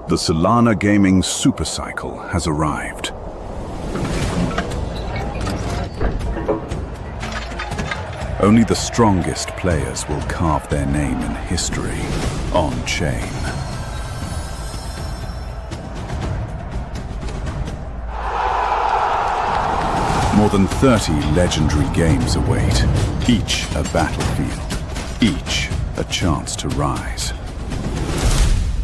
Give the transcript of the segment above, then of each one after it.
The Solana Gaming Supercycle has arrived. Only the strongest players will carve their name in history on-chain. More than 30 legendary games await, each a battlefield, each a chance to rise.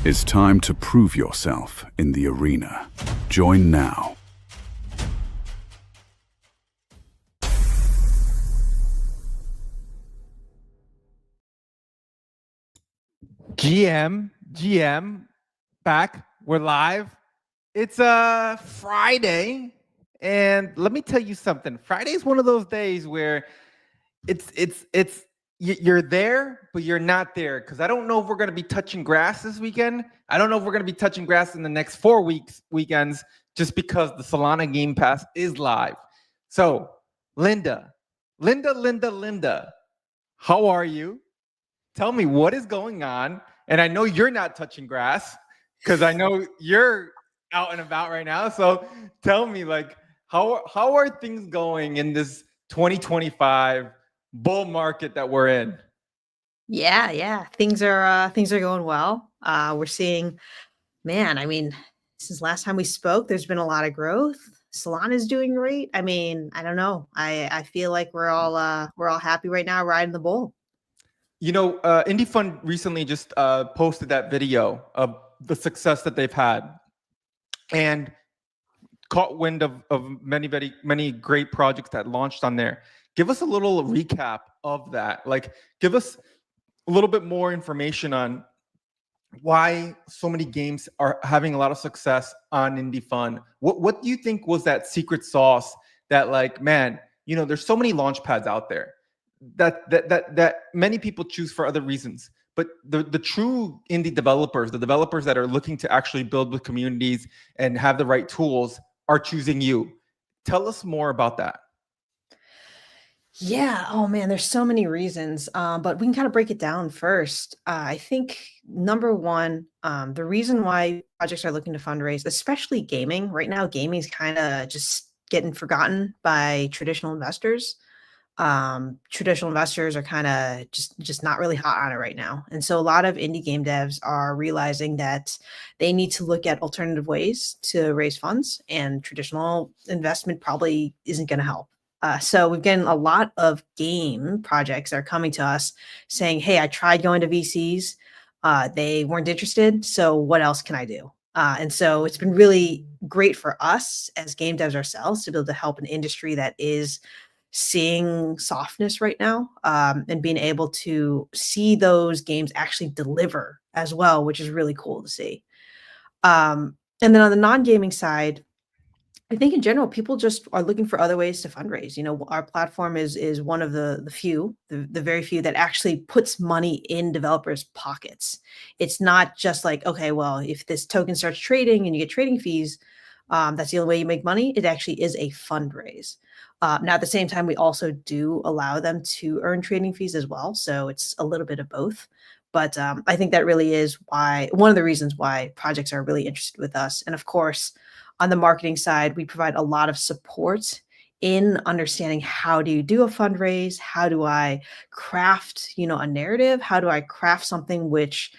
It's time to prove yourself in the arena. Join now. GM, back. We're live. It's a Friday, and let me tell you something. Friday is one of those days where you're there, but you're not there, because I don't know if we're going to be touching grass this weekend. I don't know if we're going to be touching grass in the next 4 weekends, just because the Solana Game Pass is live. So, Linda, how are you? Tell me what is going on. And I know you're not touching grass, because I know you're out and about right now. So tell me, like, how are things going in this 2025 bull market that we're in? Yeah. Things are going well. We're seeing, man, I mean, since last time we spoke, there's been a lot of growth. Solana is doing great. I mean, I don't know. I feel like we're all happy right now riding the bull. You know, Indie.Fun recently just posted that video of the success that they've had and caught wind of many great projects that launched on there. Give us a little recap of that. Like, give us a little bit more information on why so many games are having a lot of success on Indie.Fun. What do you think was that secret sauce that, like, man, you know, there's so many launch pads out there that many people choose for other reasons, but the true indie developers, the developers that are looking to actually build with communities and have the right tools, are choosing you. Tell us more about that. Yeah. Oh man, there's so many reasons. But we can kind of break it down first. I think number one, the reason why projects are looking to fundraise, especially gaming right now, gaming is kind of just getting forgotten by traditional investors. Traditional investors are kind of just not really hot on it right now. And so a lot of indie game devs are realizing that they need to look at alternative ways to raise funds, and traditional investment probably isn't going to help. So we've gotten a lot of game projects that are coming to us saying, hey, I tried going to VCs. They weren't interested. So what else can I do? And so it's been really great for us as game devs ourselves to be able to help an industry that is seeing softness right now, and being able to see those games actually deliver as well, which is really cool to see. And then on the non-gaming side, I think in general, people just are looking for other ways to fundraise. You know, our platform is one of the few, the very few that actually puts money in developers' pockets. It's not just like, okay, well, if this token starts trading and you get trading fees, that's the only way you make money. It actually is a fundraise. Now, at the same time, we also do allow them to earn trading fees as well. So it's a little bit of both. But I think that really is one of the reasons why projects are really interested with us. And of course, on the marketing side, we provide a lot of support in understanding how do you do a fundraise? How do I craft, a narrative? How do I craft something which,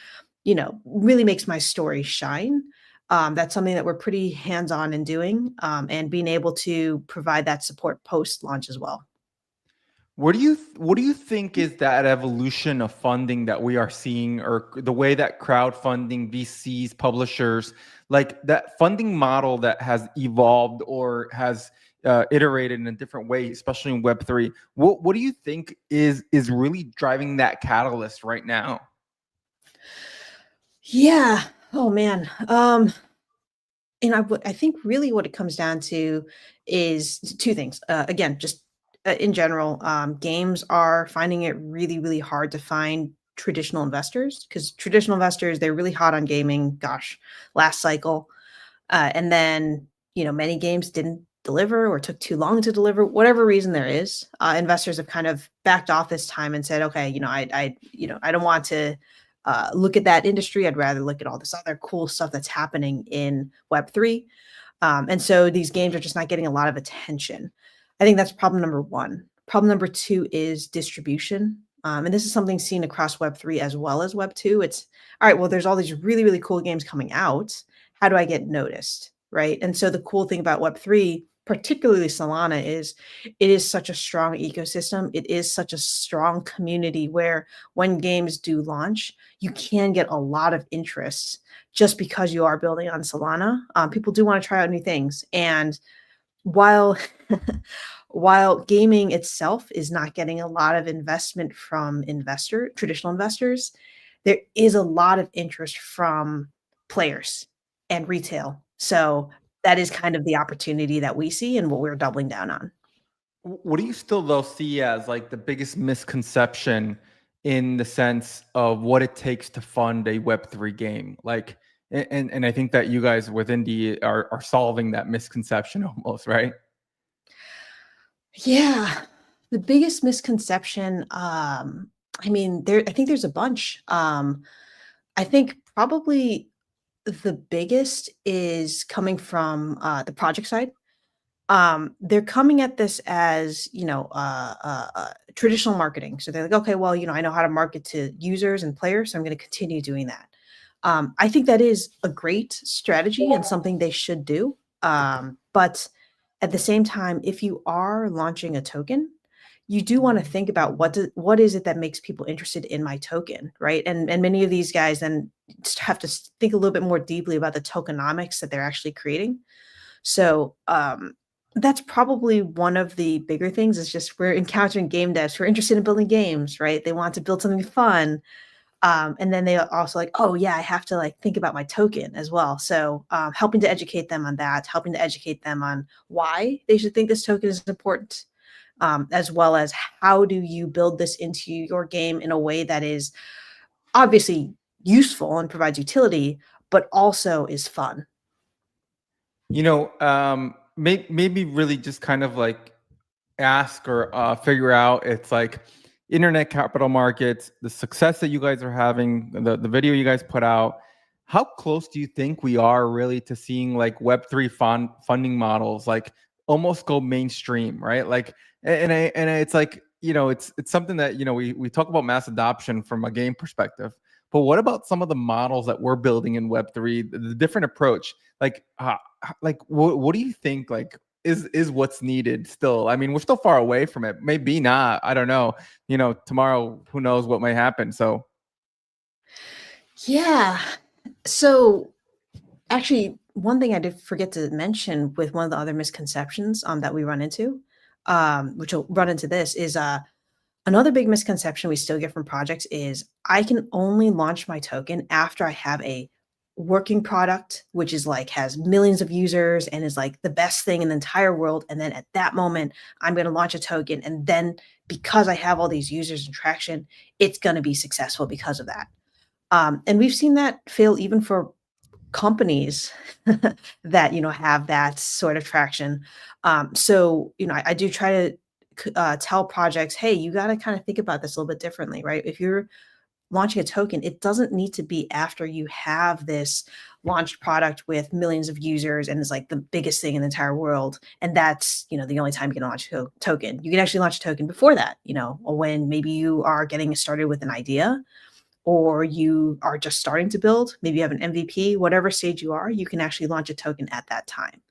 really makes my story shine? That's something that we're pretty hands-on in doing, and being able to provide that support post-launch as well. What do you think is that evolution of funding that we are seeing, or the way that crowdfunding, VCs, publishers, like that funding model that has evolved or has iterated in a different way, especially in Web3? What do you think is really driving that catalyst right now? Yeah. Oh man. And I think really what it comes down to is two things. Again, just in general, games are finding it really, really hard to find traditional investors, because traditional investors, they're really hot on gaming. Gosh, last cycle. And then, many games didn't deliver or took too long to deliver, whatever reason there is. Investors have kind of backed off this time and said, okay, I don't want to look at that industry. I'd rather look at all this other cool stuff that's happening in Web3. And so these games are just not getting a lot of attention. I think that's problem number one. Problem number two is distribution. And this is something seen across Web3 as well as Web2. It's all right, well, there's all these really, really cool games coming out. How do I get noticed? Right. And so the cool thing about Web3, particularly Solana, is it is such a strong ecosystem. It is such a strong community where when games do launch, you can get a lot of interest just because you are building on Solana. People do want to try out new things. And while while gaming itself is not getting a lot of investment from traditional investors, there is a lot of interest from players and retail. So that is kind of the opportunity that we see and what we're doubling down on. What do you still though see as like the biggest misconception in the sense of what it takes to fund a Web3 game? Like, and I think that you guys with Indie are solving that misconception almost, right? Yeah. The biggest misconception, I mean, I think there's a bunch. I think probably the biggest is coming from the project side. They're coming at this as, traditional marketing. So they're like, okay, well, I know how to market to users and players, so I'm going to continue doing that. I think that is a great strategy and something they should do. But at the same time, if you are launching a token, you do want to think about what is it that makes people interested in my token, right? And many of these guys then have to think a little bit more deeply about the tokenomics that they're actually creating. So that's probably one of the bigger things. Is just we're encountering game devs who are interested in building games, right? They want to build something fun. And then they also like, oh yeah, I have to like think about my token as well. So helping to educate them on that, helping to educate them on why they should think this token is important, as well as how do you build this into your game in a way that is obviously useful and provides utility, but also is fun. Maybe really just kind of like ask or figure out, it's like internet capital markets, the success that you guys are having, the video you guys put out, how close do you think we are really to seeing like Web3 funding models like almost go mainstream, right? Like, and it's like, it's something that, we talk about mass adoption from a game perspective, but what about some of the models that we're building in Web3, the different approach? Like, what do you think, like, is what's needed still? I mean, we're still far away from it. Maybe not. I don't know. Tomorrow, who knows what might happen. So, yeah. So, actually, one thing I did forget to mention with one of the other misconceptions that we run into, which will run into this, is another big misconception we still get from projects is I can only launch my token after I have a working product, which is like has millions of users and is like the best thing in the entire world. And then at that moment, I'm going to launch a token. And then because I have all these users and traction, it's going to be successful because of that. And we've seen that fail even for companies that, have that sort of traction. So, I do try to tell projects, hey, you got to kind of think about this a little bit differently, right? If you're launching a token, it doesn't need to be after you have this launched product with millions of users and it's like the biggest thing in the entire world. And that's, the only time you can launch a token. You can actually launch a token before that, or when maybe you are getting started with an idea or you are just starting to build, maybe you have an MVP, whatever stage you are, you can actually launch a token at that time.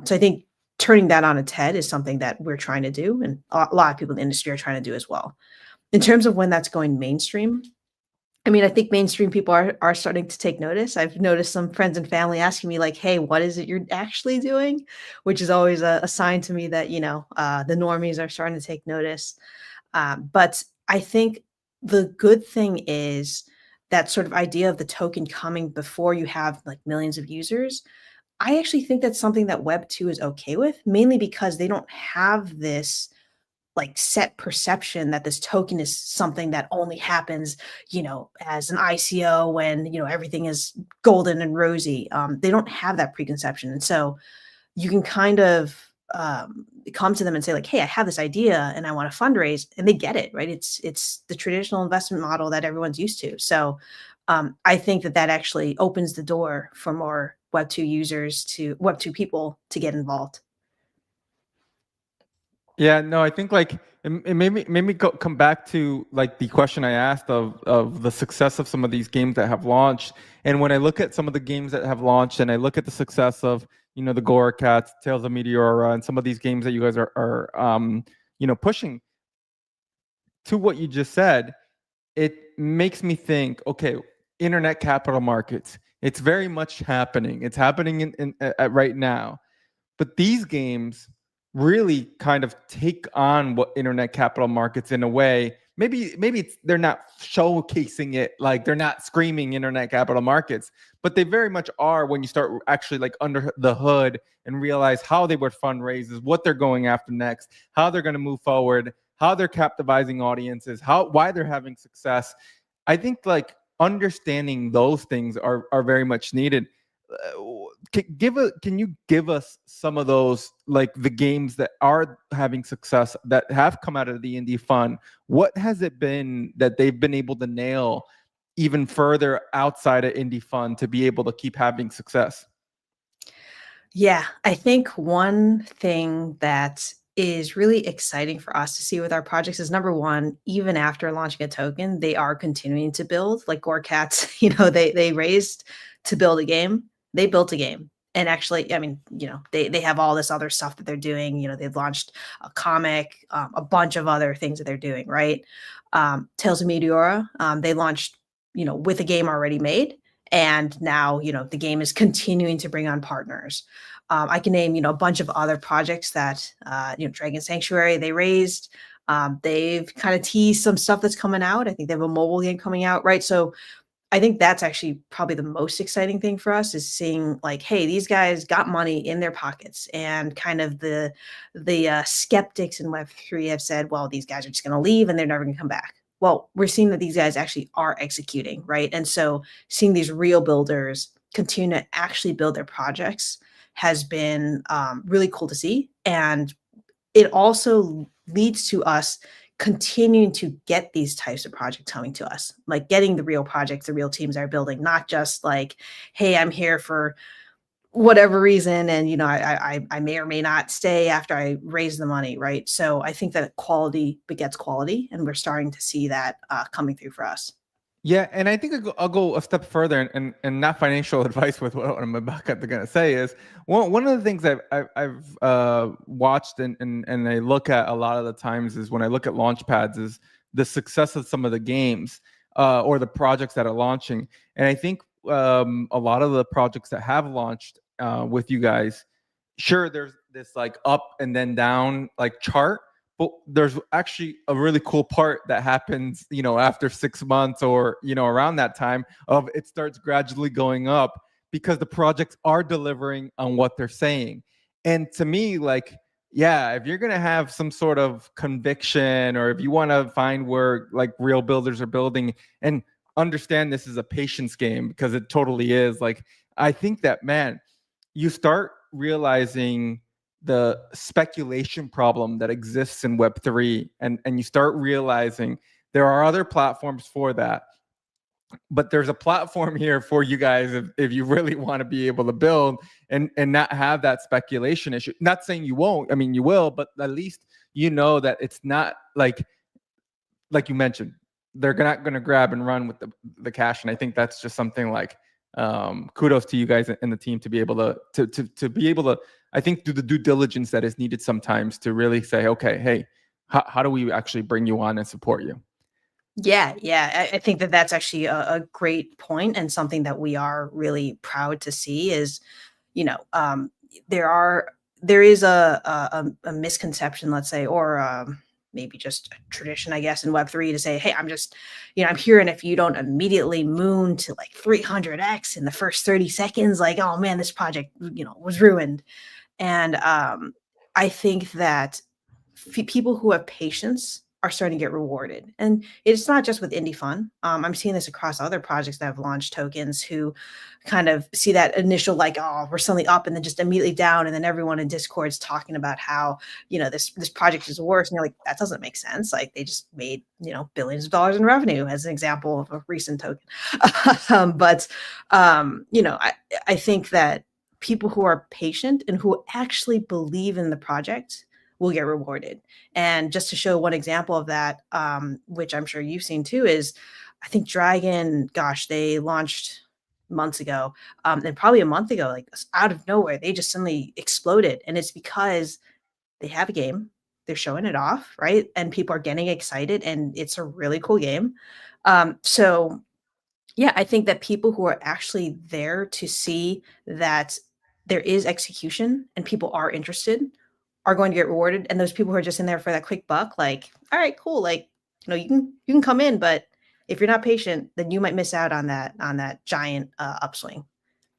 So I think turning that on its head is something that we're trying to do. And a lot of people in the industry are trying to do as well. In terms of when that's going mainstream, I mean, I think mainstream people are starting to take notice. I've noticed some friends and family asking me like, hey, what is it you're actually doing? Which is always a sign to me that, the normies are starting to take notice. But I think the good thing is that sort of idea of the token coming before you have like millions of users. I actually think that's something that Web2 is okay with, mainly because they don't have this like set perception that this token is something that only happens, as an ICO when, everything is golden and rosy. They don't have that preconception. And so you can kind of come to them and say like, hey, I have this idea and I want to fundraise, and they get it, right? It's the traditional investment model that everyone's used to. So I think that actually opens the door for more Web2 users to Web2 people to get involved. Yeah, no, I think like it made me come back to like the question I asked of the success of some of these games that have launched. And when I look at some of the games that have launched, and I look at the success of the Gora Cats, Tales of Meteora, and some of these games that you guys are pushing, to what you just said, it makes me think, okay, internet capital markets, it's very much happening. It's happening right now. But these games really kind of take on what internet capital markets in a way. Maybe they're not showcasing it, like they're not screaming internet capital markets, but they very much are when you start actually like under the hood and realize how they would fundraise, what they're going after next, how they're going to move forward, how they're capitalizing audiences, why they're having success. I think like understanding those things are very much needed. Can you give us some of those, like the games that are having success that have come out of the Indie.Fun? What has it been that they've been able to nail even further outside of Indie.Fun to be able to keep having success? Yeah, I think one thing that is really exciting for us to see with our projects is, number one, even after launching a token, they are continuing to build. Like Gore Cats, they raised to build a game. They built a game. And actually, I mean, they have all this other stuff that they're doing. They've launched a comic, a bunch of other things that they're doing, right? Tales of Meteora, they launched, with a game already made. And now, the game is continuing to bring on partners. I can name, a bunch of other projects that, Dragon Sanctuary, they raised. They've kind of teased some stuff that's coming out. I think they have a mobile game coming out, right? So I think that's actually probably the most exciting thing for us, is seeing like, hey, these guys got money in their pockets, and kind of the skeptics in Web3 have said, well, these guys are just going to leave and they're never going to come back. Well, we're seeing that these guys actually are executing, right? And so seeing these real builders continue to actually build their projects has been really cool to see. And it also leads to us continuing to get these types of projects coming to us, like getting the real projects, the real teams are building, not just like, hey, I'm here for whatever reason, and I may or may not stay after I raise the money, right? So I think that quality begets quality, and we're starting to see that coming through for us. Yeah, and I think I'll go a step further, and not financial advice with what I'm about to say is one of the things I've watched and I look at a lot of the times is when I look at launch pads is the success of some of the games or the projects that are launching. And I think a lot of the projects that have launched with you guys, sure, there's this like up and then down like chart, but there's actually a really cool part that happens, after 6 months or, around that time of it starts gradually going up because the projects are delivering on what they're saying. And to me, like, yeah, if you're going to have some sort of conviction, or if you want to find where like real builders are building, and understand this is a patience game, because it totally is, like, I think that, man, you start realizing the speculation problem that exists in Web3, and you start realizing there are other platforms for that, but there's a platform here for you guys if you really want to be able to build and not have that speculation issue. Not saying you won't, I mean, you will, but at least that it's not like you mentioned, they're not going to grab and run with the cash. And I think that's just something like kudos to you guys and the team to be able to be able to, I think, do the due diligence that is needed sometimes to really say, okay, hey, how do we actually bring you on and support you? Yeah, I think that that's actually a great point, and something that we are really proud to see is, there is a misconception, let's say, or maybe just a tradition, I guess, in Web3 to say, hey, I'm here, and if you don't immediately moon to like 300x in the first 30 seconds, like, oh man, this project, was ruined. And I think that people who have patience are starting to get rewarded. And it's not just with Indie.Fun. I'm seeing this across other projects that have launched tokens who kind of see that initial like, oh, we're suddenly up and then just immediately down. And then everyone in Discord's talking about how, this project is worse. And you're like, that doesn't make sense. Like they just made, billions of dollars in revenue as an example of a recent token. I think that people who are patient and who actually believe in the project will get rewarded. And just to show one example of that, which I'm sure you've seen too, is I think Dragon, gosh, they launched months ago, and probably a month ago, like out of nowhere, they just suddenly exploded. And it's because they have a game, they're showing it off, right? And people are getting excited, and it's a really cool game. So yeah, I think that people who are actually there to see that there is execution and people are interested are going to get rewarded. And those people who are just in there for that quick buck, like, all right, cool. Like, you can come in, but if you're not patient, then you might miss out on that giant upswing.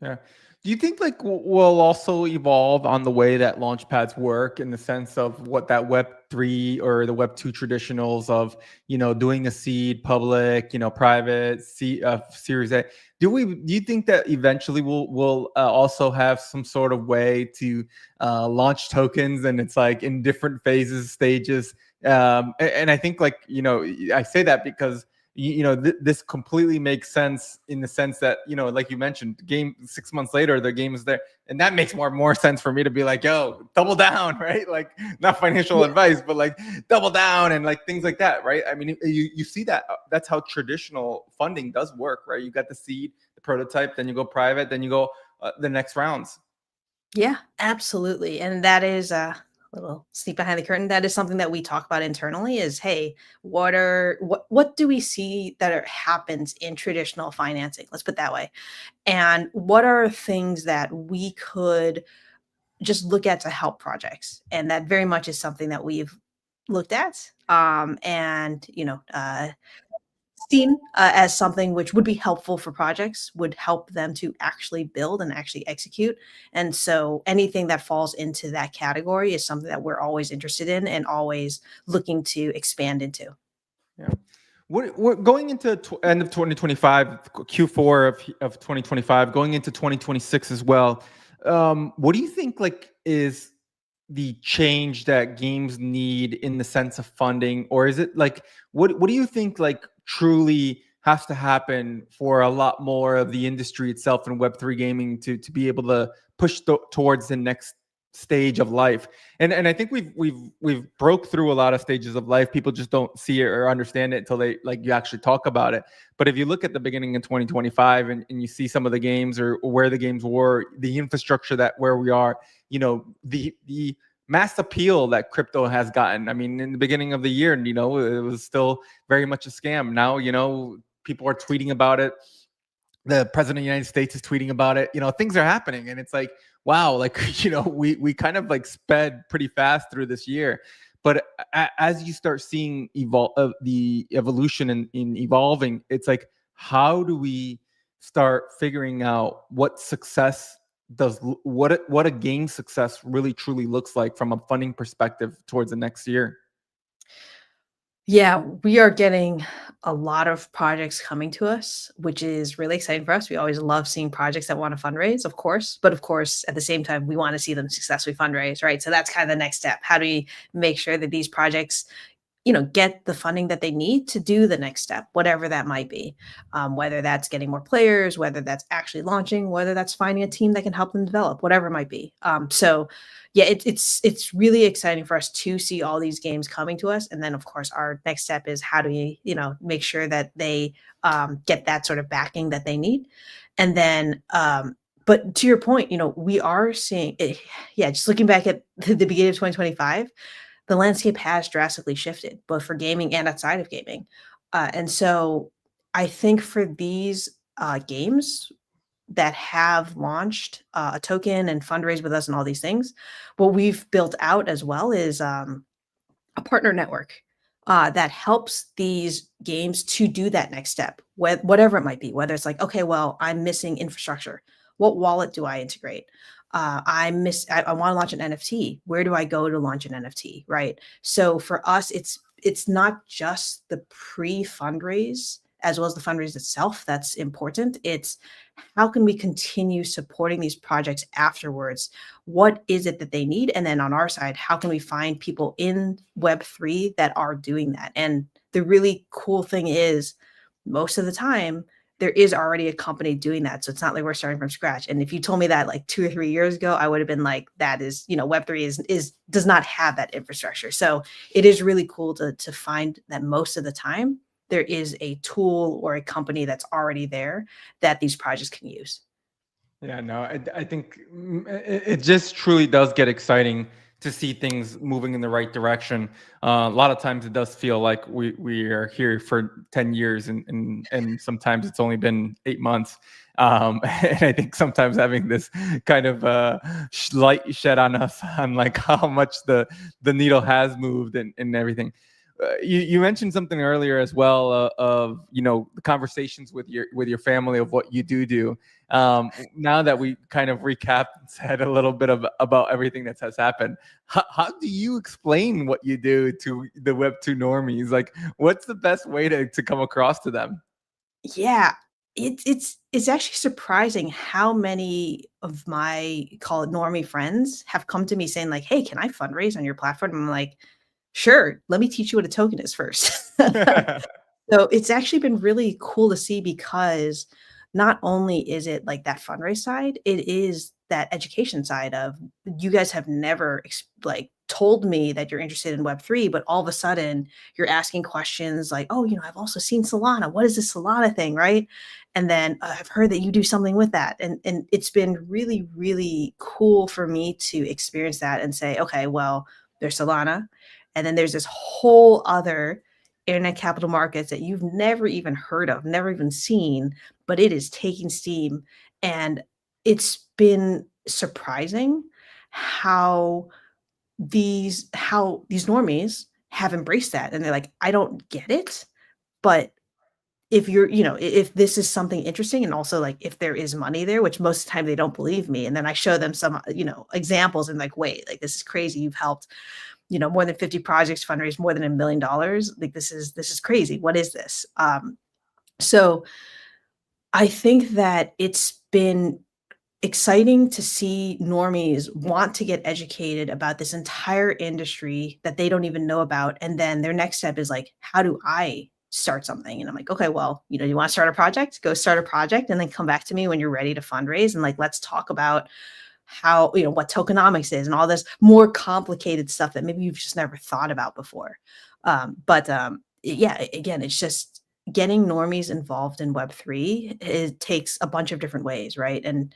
Yeah. Do you think like we'll also evolve on the way that launchpads work in the sense of what that Web3 or the Web2 traditionals of, doing a seed, public, private, Series A? Do you think that eventually we'll also have some sort of way to launch tokens, and it's like in different phases, stages? And I think like, I say that because this completely makes sense in the sense that, like you mentioned, game 6 months later, the game is there. And that makes more sense for me to be like, yo, double down, right? Like not financial advice, but like double down and like things like that, right? I mean, you see that that's how traditional funding does work, right? You got the seed, the prototype, then you go private, then you go the next rounds. Yeah, absolutely. And that is a little sneak behind the curtain. That is something that we talk about internally is, hey, what do we see that happens in traditional financing? Let's put it that way. And what are things that we could just look at to help projects? And that very much is something that we've looked at. Seen as something which would be helpful for projects, would help them to actually build and actually execute. And so anything that falls into that category is something that we're always interested in and always looking to expand into. Yeah. We're going into end of 2025, Q4 of 2025, going into 2026 as well. What do you think like is the change that games need in the sense of funding, or is it like what do you think like truly has to happen for a lot more of the industry itself and Web3 gaming to be able to push towards the next stage of life? And I think we've broke through a lot of stages of life. People just don't see it or understand it until they like you actually talk about it. But if you look at the beginning of 2025 and you see some of the games or where the games were, the infrastructure that where we are, the mass appeal that crypto has gotten. I mean, in the beginning of the year, it was still very much a scam. Now, people are tweeting about it. The president of the United States is tweeting about it. Things are happening, and it's like, wow, like, we kind of like sped pretty fast through this year. But as you start seeing the evolution in evolving, it's like, how do we start figuring out what success what a game success really truly looks like from a funding perspective towards the next year? Yeah, we are getting a lot of projects coming to us, which is really exciting for us. We always love seeing projects that want to fundraise, of course, but of course, at the same time, we want to see them successfully fundraise, right? So that's kind of the next step. How do we make sure that these projects get the funding that they need to do the next step, whatever that might be, whether that's getting more players, whether that's actually launching, whether that's finding a team that can help them develop, whatever it might be. So yeah, it's really exciting for us to see all these games coming to us. And then of course, our next step is how do we, make sure that they get that sort of backing that they need. And then, but to your point, we are seeing it, yeah, just looking back at the beginning of 2025, the landscape has drastically shifted, both for gaming and outside of gaming. And so I think for these games that have launched a token and fundraised with us and all these things, what we've built out as well is a partner network that helps these games to do that next step, whatever it might be, whether it's like, okay, well, I'm missing infrastructure. What wallet do I integrate? I want to launch an NFT. Where do I go to launch an NFT? Right. So for us, it's it's not just the pre-fundraise as well as the fundraise itself that's important. It's how can we continue supporting these projects afterwards? What is it that they need? And then on our side, how can we find people in Web3 that are doing that? And the really cool thing is, most of the time, there is already a company doing that. So it's not like we're starting from scratch. And if you told me that like 2 or 3 years ago, I would have been like, that is, Web3 is does not have that infrastructure. So it is really cool to find that most of the time there is a tool or a company that's already there that these projects can use. Yeah, no, I think it just truly does get exciting to see things moving in the right direction. A lot of times it does feel like we are here for 10 years and sometimes it's only been 8 months. And I think sometimes having this kind of light shed on us on like how much the needle has moved and everything. You mentioned something earlier as well of the conversations with your family of what you do. Now that we kind of recapped and said a little bit about everything that has happened, how do you explain what you do to the Web2 normies? Like, what's the best way to come across to them? Yeah, it's actually surprising how many of my, call it, normie friends have come to me saying like, "Hey, can I fundraise on your platform?" I'm like, "Sure, let me teach you what a token is first." So it's actually been really cool to see because not only is it like that fundraise side, it is that education side of, you guys have never like told me that you're interested in Web3, but all of a sudden you're asking questions like, "Oh, I've also seen Solana. What is this Solana thing?" Right? And then I've heard that you do something with that. And it's been really, really cool for me to experience that and say, okay, well, there's Solana. And then there's this whole other internet capital markets that you've never even heard of, never even seen, but it is taking steam. And it's been surprising how these normies have embraced that. And they're like, I don't get it, but if you're, if this is something interesting, and also like if there is money there, which most of the time they don't believe me. And then I show them some, examples and like, wait, like this is crazy. You've helped more than 50 projects fundraise more than $1 million. Like this is crazy. What is this? So I think that it's been exciting to see normies want to get educated about this entire industry that they don't even know about. And then their next step is like, how do I start something? And I'm like, okay, well, you want to start a project, go start a project, and then come back to me when you're ready to fundraise. And like, let's talk about how, what tokenomics is and all this more complicated stuff that maybe you've just never thought about before. Yeah, again, it's just getting normies involved in Web3. It takes a bunch of different ways, right? And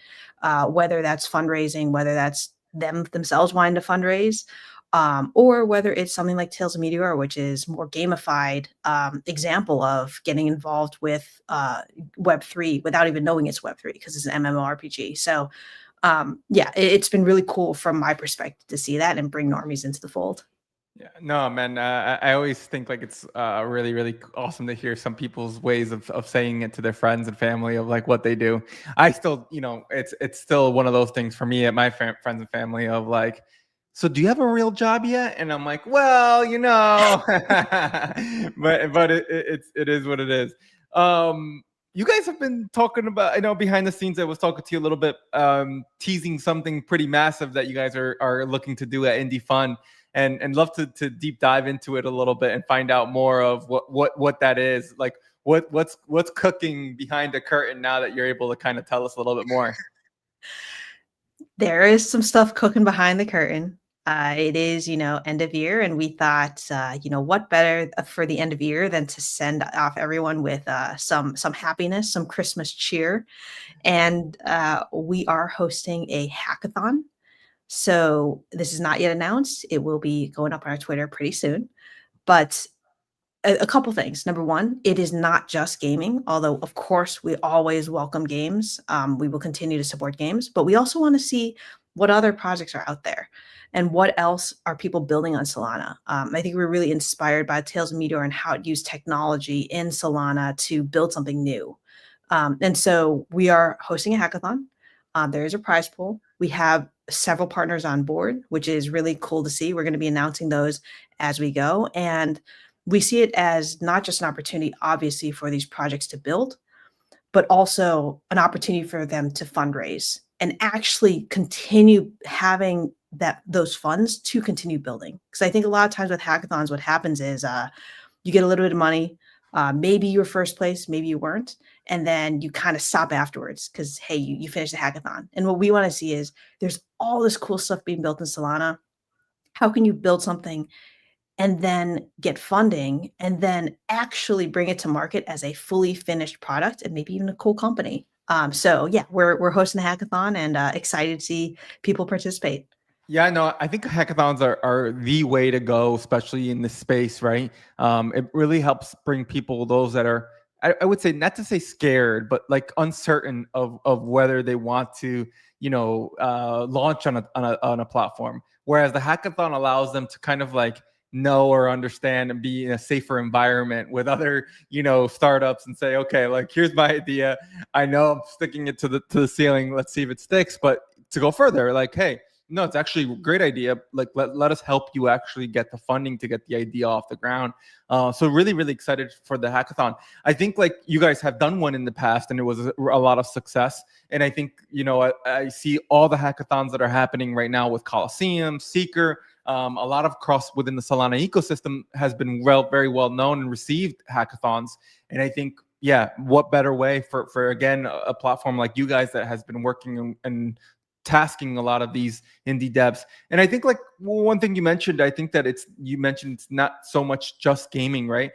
whether that's fundraising, whether that's them themselves wanting to fundraise, or whether it's something like Tales of Meteor, which is more gamified example of getting involved with Web3 without even knowing it's Web3 because it's an MMORPG. So yeah, it's been really cool from my perspective to see that and bring normies into the fold. Yeah, no, man. I always think like it's really, really awesome to hear some people's ways of saying it to their friends and family of like what they do. I still, it's still one of those things for me at my friends and family of like, so do you have a real job yet? And I'm like, well, but it is what it is. You guys have been talking about, I know behind the scenes, I was talking to you a little bit, teasing something pretty massive that you guys are looking to do at Indie.Fun. And love to deep dive into it a little bit and find out more of what that is. Like what's cooking behind the curtain now that you're able to kind of tell us a little bit more. There is some stuff cooking behind the curtain. It is, end of year, and we thought, what better for the end of year than to send off everyone with some happiness, some Christmas cheer, and we are hosting a hackathon. So this is not yet announced. It will be going up on our Twitter pretty soon. But a couple things. Number one, it is not just gaming, although of course we always welcome games. We will continue to support games, but we also want to see what other projects are out there and what else are people building on Solana. I think we're really inspired by Tales of Meteor and how it used technology in Solana to build something new. And so we are hosting a hackathon. There is a prize pool. We have several partners on board, which is really cool to see. We're going to be announcing those as we go. And we see it as not just an opportunity, obviously, for these projects to build, but also an opportunity for them to fundraise and actually continue having those funds to continue building. Because I think a lot of times with hackathons, what happens is you get a little bit of money, maybe you were first place, maybe you weren't, and then you kind of stop afterwards because hey, you finished the hackathon. And what we want to see is there's all this cool stuff being built in Solana. How can you build something and then get funding and then actually bring it to market as a fully finished product and maybe even a cool company? So yeah, we're hosting a hackathon and excited to see people participate. Yeah, no, I think hackathons are the way to go, especially in this space, right? It really helps bring people, those that are, I would say, not to say scared, but like uncertain of whether they want to, launch on a platform. Whereas the hackathon allows them to kind of like know or understand and be in a safer environment with other, startups and say, okay, like here's my idea. I know I'm sticking it to the ceiling. Let's see if it sticks. But to go further, like, hey, no, it's actually a great idea. Like, let us help you actually get the funding to get the idea off the ground. So really, really excited for the hackathon. I think like you guys have done one in the past and it was a lot of success. And I think, I see all the hackathons that are happening right now with Coliseum, Seeker, a lot of cross within the Solana ecosystem has been very well known and received hackathons. And I think, yeah, what better way for again, a platform like you guys that has been working and tasking a lot of these indie devs. And I think like one thing you mentioned, I think that it's not so much just gaming, right?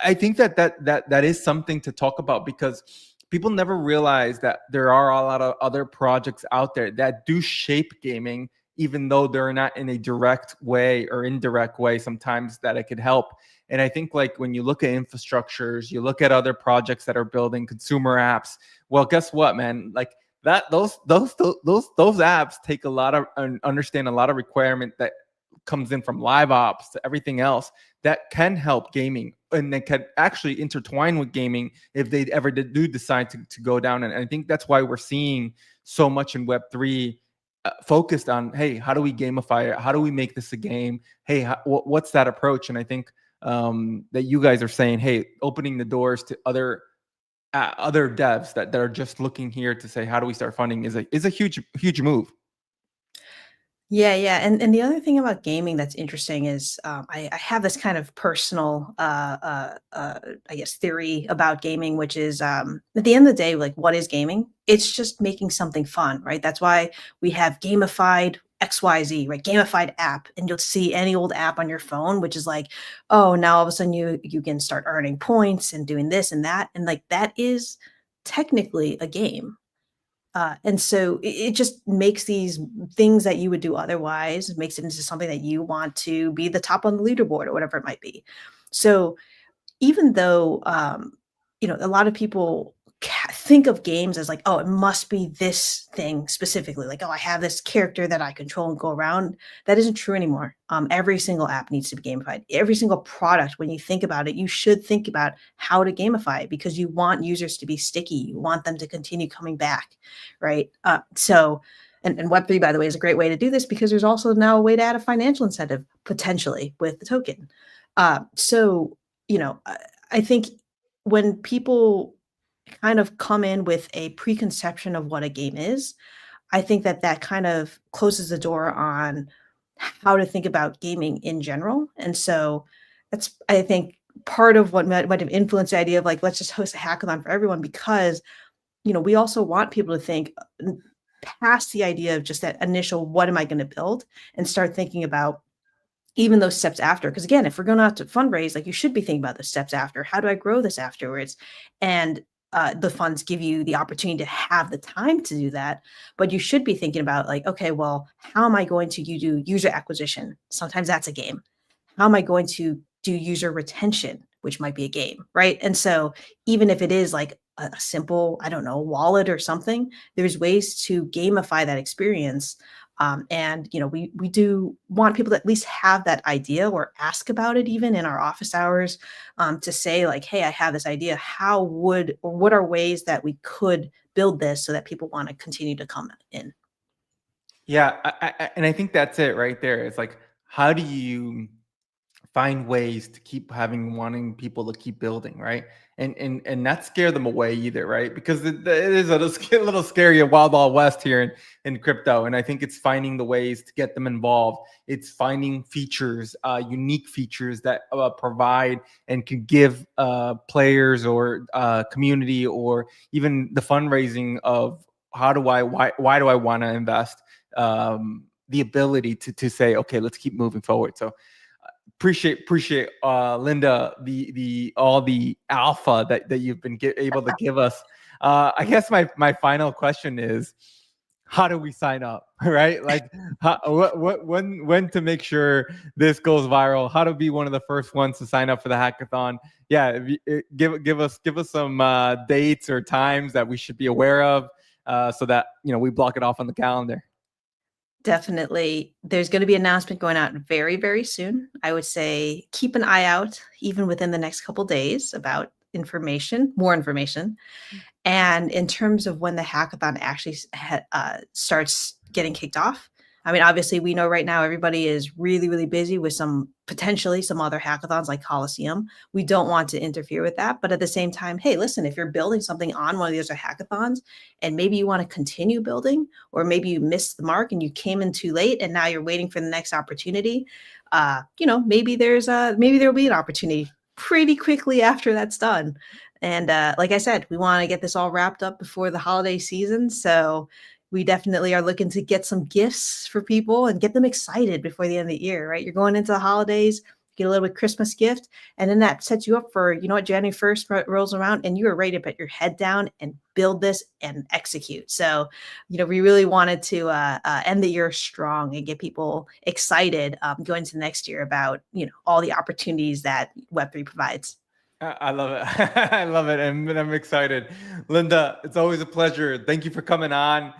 I think that is something to talk about because people never realize that there are a lot of other projects out there that do shape gaming, even though they're not in a direct way or indirect way sometimes that it could help. And I think like when you look at infrastructures, you look at other projects that are building consumer apps, well, guess what, man? Like those apps take a lot of and understand a lot of requirement that comes in from live ops to everything else that can help gaming and they can actually intertwine with gaming if they ever do decide to go down. And I think that's why we're seeing so much in Web3 focused on, hey, how do we gamify it? How do we make this a game? Hey, what's that approach? And I think that you guys are saying, hey, opening the doors to other devs that are just looking here to say, how do we start funding is a huge move. Yeah. And the other thing about gaming that's interesting is I have this kind of personal, I guess, theory about gaming, which is at the end of the day, like, what is gaming? It's just making something fun, right? That's why we have gamified XYZ, right? Gamified app. And you'll see any old app on your phone, which is like, oh, now all of a sudden you can start earning points and doing this and that. And like that is technically a game, and so it just makes these things that you would do otherwise, makes it into something that you want to be the top on the leaderboard or whatever it might be. So even though, a lot of people think of games as like, oh, it must be this thing specifically. Like, oh, I have this character that I control and go around. That isn't true anymore. Every single app needs to be gamified. Every single product, when you think about it, you should think about how to gamify it because you want users to be sticky. You want them to continue coming back, right? And Web3, by the way, is a great way to do this because there's also now a way to add a financial incentive potentially with the token. So, I think when people kind of come in with a preconception of what a game is, I think that kind of closes the door on how to think about gaming in general. And so that's, I think, part of what might have influenced the idea of like, let's just host a hackathon for everyone because, we also want people to think past the idea of just that initial, what am I going to build, and start thinking about even those steps after. Because again, if we're going out to fundraise, like you should be thinking about the steps after. How do I grow this afterwards? And the funds give you the opportunity to have the time to do that. But you should be thinking about like, okay, well, how am I going to do user acquisition? Sometimes that's a game. How am I going to do user retention, which might be a game, right? And so even if it is like a simple, I don't know, wallet or something, there's ways to gamify that experience. And we do want people to at least have that idea or ask about it even in our office hours, to say like, hey, I have this idea. What are ways that we could build this so that people want to continue to come in? Yeah, and I think that's it right there. It's like, how do you find ways to keep wanting people to keep building, right? And not scare them away either, right? Because it is a little scary, a wild west here in crypto. And I think it's finding the ways to get them involved. It's finding features, unique features that provide and can give players or community or even the fundraising of why do I want to invest, the ability to say, okay, let's keep moving forward. So appreciate Linda, the all the alpha that you've been able to give us. I guess my final question is, how do we sign up, right? Like when to make sure this goes viral, how to be one of the first ones to sign up for the hackathon. Yeah, give us some dates or times that we should be aware of, so that we block it off on the calendar. Definitely. There's going to be an announcement going out very, very soon. I would say keep an eye out, even within the next couple days, about more information. And in terms of when the hackathon actually starts getting kicked off, I mean, obviously, we know right now everybody is really, really busy with potentially some other hackathons like Coliseum. We don't want to interfere with that. But at the same time, hey, listen, if you're building something on one of these other hackathons and maybe you want to continue building, or maybe you missed the mark and you came in too late and now you're waiting for the next opportunity, maybe there'll be an opportunity pretty quickly after that's done. And like I said, we want to get this all wrapped up before the holiday season. So we definitely are looking to get some gifts for people and get them excited before the end of the year, right? You're going into the holidays, get a little bit Christmas gift, and then that sets you up for, January 1st rolls around and you are ready to put your head down and build this and execute. So, we really wanted to end the year strong and get people excited going into next year about, all the opportunities that Web3 provides. I love it. I love it. And I'm excited. Linda, it's always a pleasure. Thank you for coming on.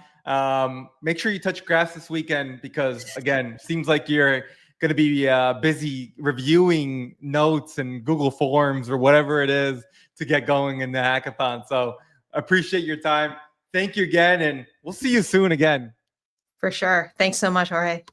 Make sure you touch grass this weekend, because again, seems like you're going to be busy reviewing notes and Google Forms or whatever it is to get going in the hackathon. So appreciate your time. Thank you again. And we'll see you soon again. For sure. Thanks so much, Jorge.